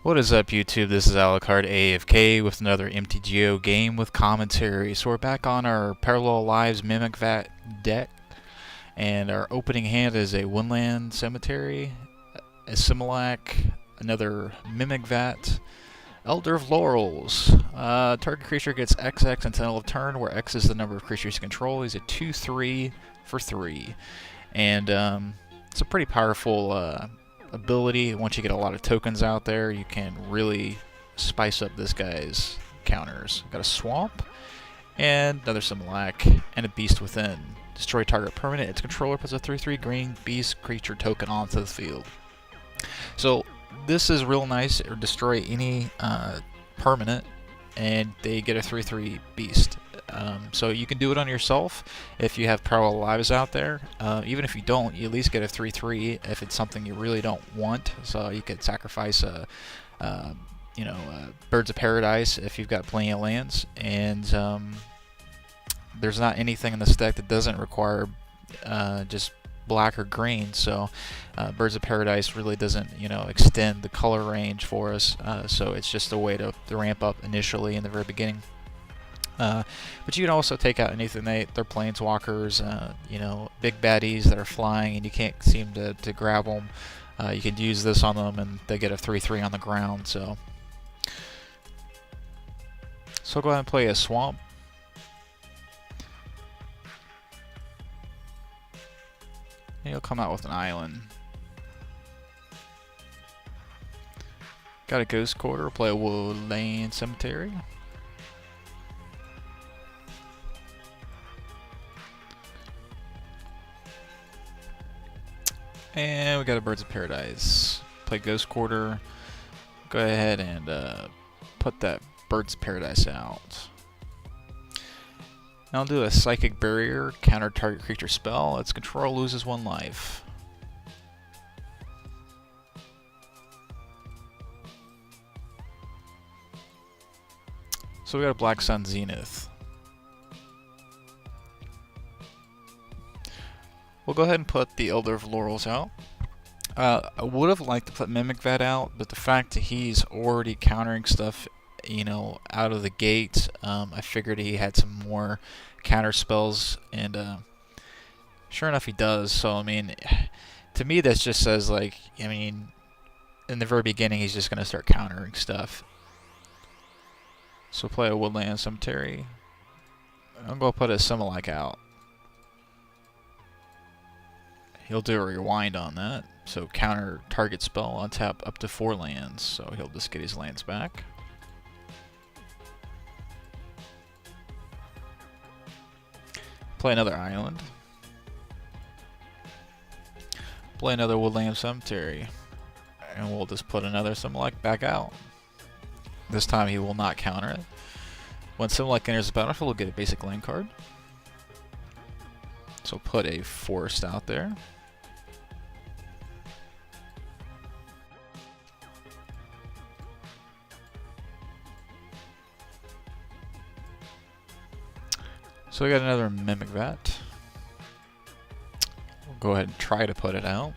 What is up, YouTube? This is Alucard AFK with another MTGO game with commentary. So we're back on our Parallel Lives Mimic Vat deck, and our opening hand is a Woodland Cemetery, a Similac, another Mimic Vat, Elder of Laurels. Target creature gets XX until end of turn, where X is the number of creatures you control. He's a 2/3 for 3, and it's a pretty powerful ability. Once you get a lot of tokens out there, you can really spice up this guy's counters. Got a Swamp, and another Similac, and a Beast Within. Destroy target permanent. Its controller puts a 3/3 green beast creature token onto the field. So this is real nice. Or destroy any permanent, and they get a 3/3 beast. So you can do it on yourself if you have Parallel Lives out there. Even if you don't, you at least get a 3/3 if it's something you really don't want. So you could sacrifice Birds of Paradise if you've got plenty of lands. And there's not anything in this deck that doesn't require just black or green, so Birds of Paradise really doesn't extend the color range for us, so it's just a way to ramp up initially in the very beginning. But you can also take out anything. They're planeswalkers, big baddies that are flying and you can't seem to grab them. You can use this on them and they get a 3/3 on the ground. So go ahead and play a Swamp. And he'll come out with an island. Got a Ghost Quarter, play a Woodland Cemetery. And we got a Birds of Paradise. Play Ghost Quarter. Go ahead and put that Birds of Paradise out. Now I'll do a Psychic Barrier, counter target creature spell. Its control loses 1 life. So we got a Black Sun Zenith. We'll go ahead and put the Elder of Laurels out. I would have liked to put Mimic Vat out, but the fact that he's already countering stuff, out of the gate, I figured he had some more counter spells, and sure enough he does. So I mean, to me that just says in the very beginning he's just gonna start countering stuff. So play a Woodland Cemetery. I'm gonna put a Similac out. He'll do a rewind on that. So counter target spell, untap up to 4 lands. So he'll just get his lands back. Play another island. Play another Woodland Cemetery. And we'll just put another Similac back out. This time he will not counter it. When Similac enters the battlefield, we'll get a basic land card. So put a Forest out there. So we got another Mimic Vat. We'll go ahead and try to put it out.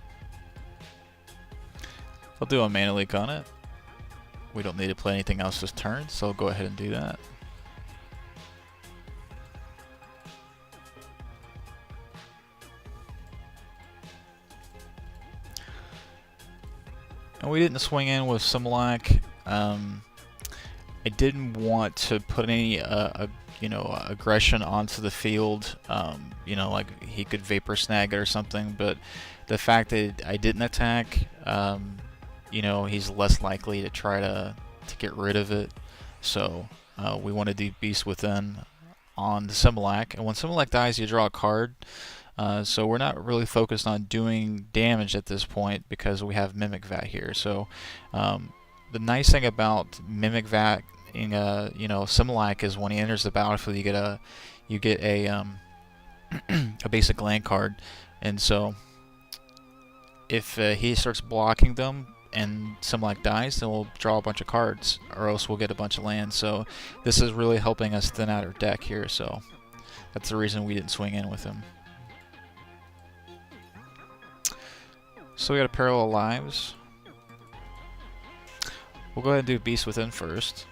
I'll do a mana leak on it. We don't need to play anything else this turn, so I'll go ahead and do that. And we didn't swing in with Similac. I didn't want to put any aggression onto the field. Like he could Vapor Snag it or something. But the fact that I didn't attack, he's less likely to try to get rid of it. So we want to do Beast Within on the Similac. And when Similac dies, you draw a card. So we're not really focused on doing damage at this point because we have Mimic Vat here. So the nice thing about Mimic Vat in Similac is when he enters the battlefield, you get a a basic land card, and so if he starts blocking them and Similac dies, then we'll draw a bunch of cards, or else we'll get a bunch of lands. So this is really helping us thin out our deck here. So that's the reason we didn't swing in with him. So we got a Parallel Lives. We'll go ahead and do Beast Within first.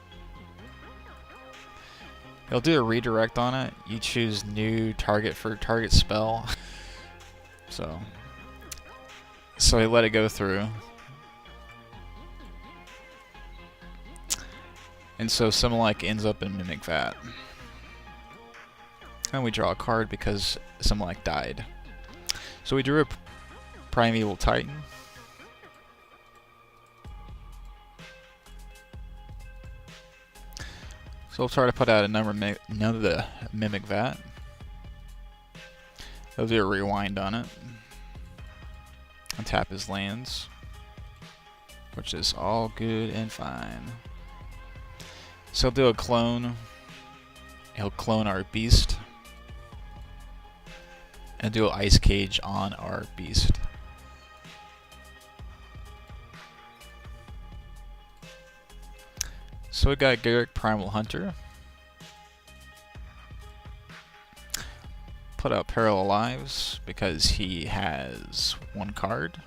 It'll do a redirect on it. You choose new target for target spell. So I let it go through. And so Similac ends up in Mimic Vat. And we draw a card because Similac died. So we drew a Primeval Titan. So we'll try to put out another Mimic Vat. He'll do a rewind on it. And tap his lands. Which is all good and fine. So he'll do a clone. He'll clone our beast. And do an Ice Cage on our beast. So we got Garruk Primal Hunter. Put out Parallel Lives because he has one card.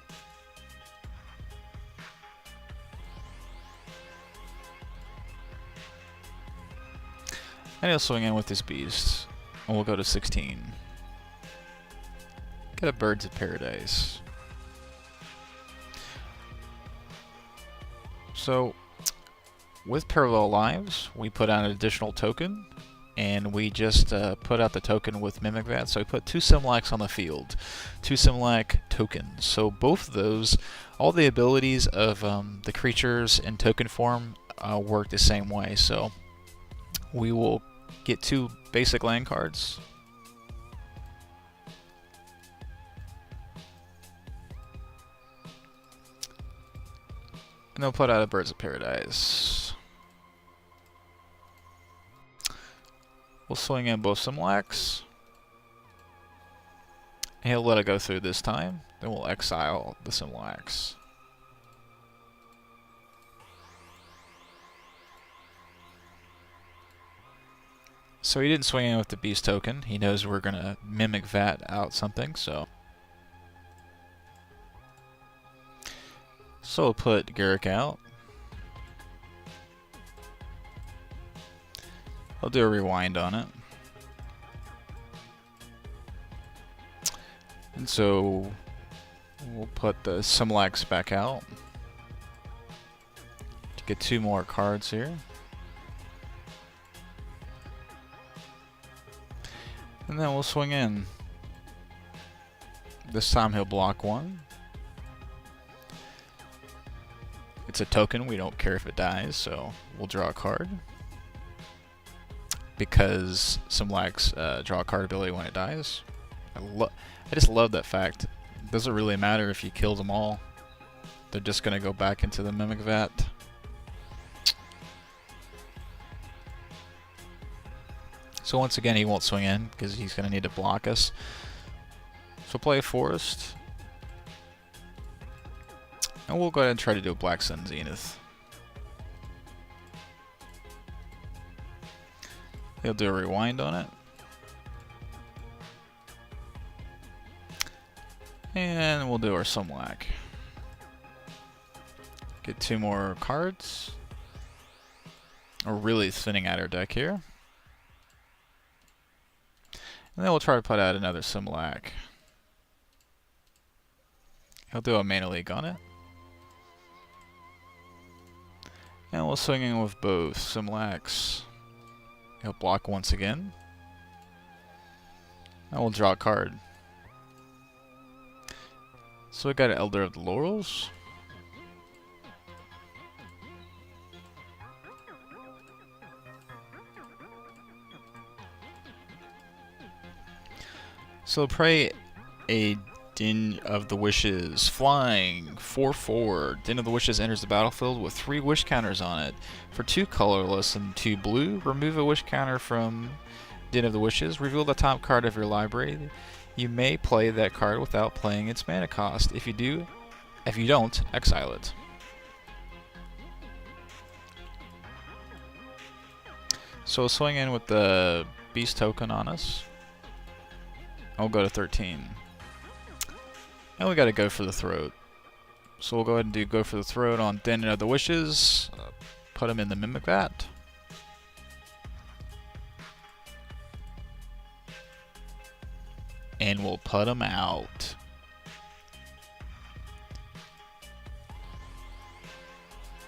And he'll swing in with his beast. And we'll go to 16. Get a Birds of Paradise. So with Parallel Lives, we put out an additional token, and we just put out the token with Mimic Vat. So we put 2 Similacs on the field, 2 Similac tokens. So both of those, all the abilities of the creatures in token form work the same way. So we will get 2 basic land cards. And they'll put out a Birds of Paradise. We'll swing in both Similacs. And he'll let it go through this time. Then we'll exile the Similacs. So he didn't swing in with the Beast token. He knows we're going to Mimic Vat out something, so. So we'll put Garruk out. I'll do a rewind on it. And so we'll put the Similacs back out to get 2 more cards here. And then we'll swing in. This time he'll block 1. It's a token, we don't care if it dies, so we'll draw a card. Because Similacs draw a card ability when it dies. I just love that fact. It doesn't really matter if you kill them all. They're just going to go back into the Mimic Vat. So once again, he won't swing in because he's going to need to block us. So play a Forest. And we'll go ahead and try to do a Black Sun Zenith. He'll do a rewind on it. And we'll do our Similac. Get 2 more cards. We're really thinning out our deck here. And then we'll try to put out another Similac. He'll do a Mana Leak on it. And we'll swing in with both Similacs. He'll block once again. And we'll draw a card. So we got an Elder of the Laurels. So pray a Din of the Wishes, flying, 4/4. Din of the Wishes enters the battlefield with 3 wish counters on it. For 2 colorless and 2 blue, remove a wish counter from Din of the Wishes. Reveal the top card of your library. You may play that card without playing its mana cost. If you don't, exile it. So we'll swing in with the Beast token on us. I'll go to 13. And we gotta go for the throat. So we'll go ahead and go for the throne on Thin of the Wishes. Put him in the Mimic Vat. And we'll put him out.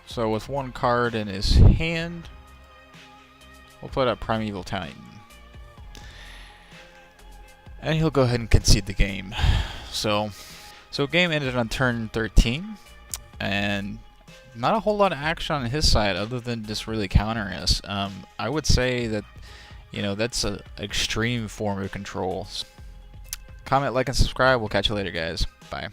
So with one card in his hand, we'll put up Primeval Titan. And he'll go ahead and concede the game. So game ended on turn 13, and not a whole lot of action on his side other than just really countering us. I would say that, you know, that's an extreme form of control. Comment, like, and subscribe. We'll catch you later, guys. Bye.